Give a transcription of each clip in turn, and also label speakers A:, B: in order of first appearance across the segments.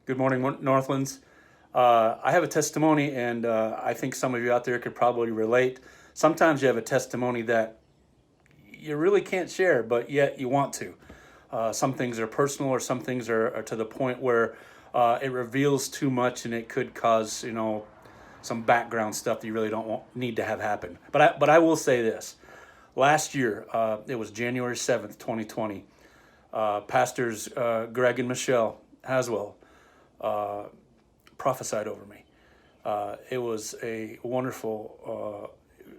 A: Good morning, Northlands. I have a testimony, and I think some of you out there could probably relate. Sometimes you have a testimony that you really can't share, but yet you want to. Some things are personal, or some things are to the point where it reveals too much, and it could cause some background stuff that you really don't need to have happen. But I will say this: last year, it was January 7th, 2020. Pastors Greg and Michelle Haswell prophesied over me. It was a wonderful,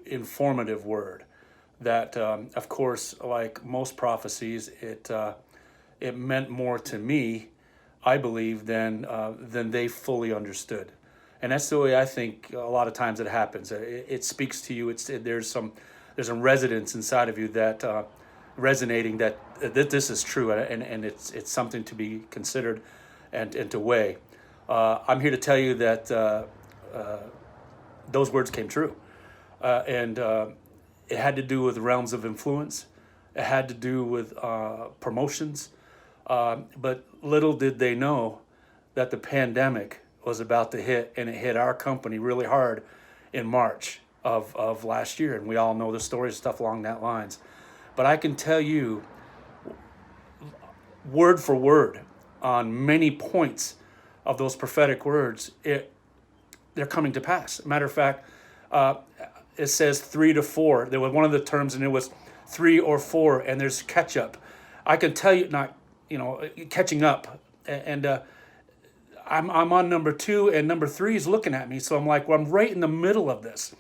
A: informative word that, of course, like most prophecies, it meant more to me, I believe, than they fully understood. And that's the way I think a lot of times it happens. It speaks to you. There's some resonance inside of you that resonating that this is true, and it's something to be considered and to weigh. I'm here to tell you that those words came true, and it had to do with realms of influence. It had to do with promotions, but little did they know that the pandemic was about to hit, and it hit our company really hard in March of last year, and we all know the stories, stuff along that lines. But I can tell you, word for word, on many points of those prophetic words, they're coming to pass. Matter of fact, it says 3 to 4. There was one of the terms, and it was 3 or 4, and there's catch up. I can tell you, not catching up, and I'm on number 2, and number 3 is looking at me. So I'm like, well, I'm right in the middle of this.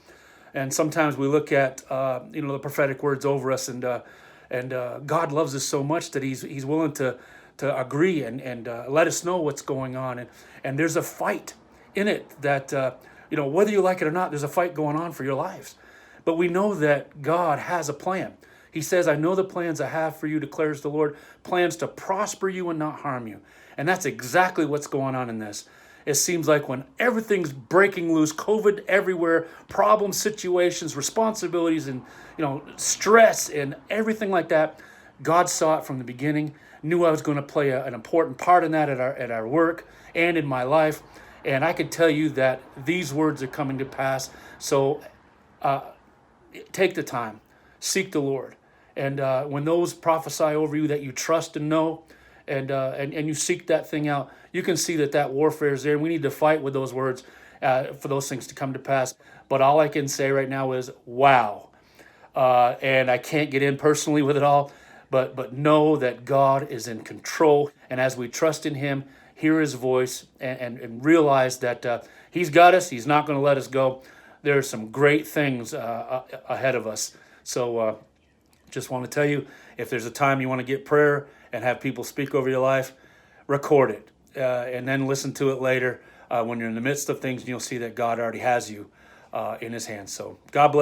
A: And sometimes we look at the prophetic words over us, and God loves us so much that He's willing to agree and let us know what's going on. And there's a fight in it that, whether you like it or not, there's a fight going on for your lives. But we know that God has a plan. He says, I know the plans I have for you, declares the Lord, plans to prosper you and not harm you. And that's exactly what's going on in this. It seems like when everything's breaking loose, COVID everywhere, problems, situations, responsibilities, and stress and everything like that, God saw it from the beginning, knew I was going to play an important part in that at our work and in my life. And I can tell you that these words are coming to pass. So take the time, seek the Lord. And when those prophesy over you that you trust and know, and you seek that thing out, you can see that warfare is there. And we need to fight with those words for those things to come to pass. But all I can say right now is, wow. And I can't get in personally with it all, but know that God is in control. And as we trust in Him, hear His voice, and realize that He's got us. He's not going to let us go. There are some great things ahead of us. So just want to tell you, if there's a time you want to get prayer and have people speak over your life, record it and then listen to it later when you're in the midst of things, and you'll see that God already has you in His hands. So God bless.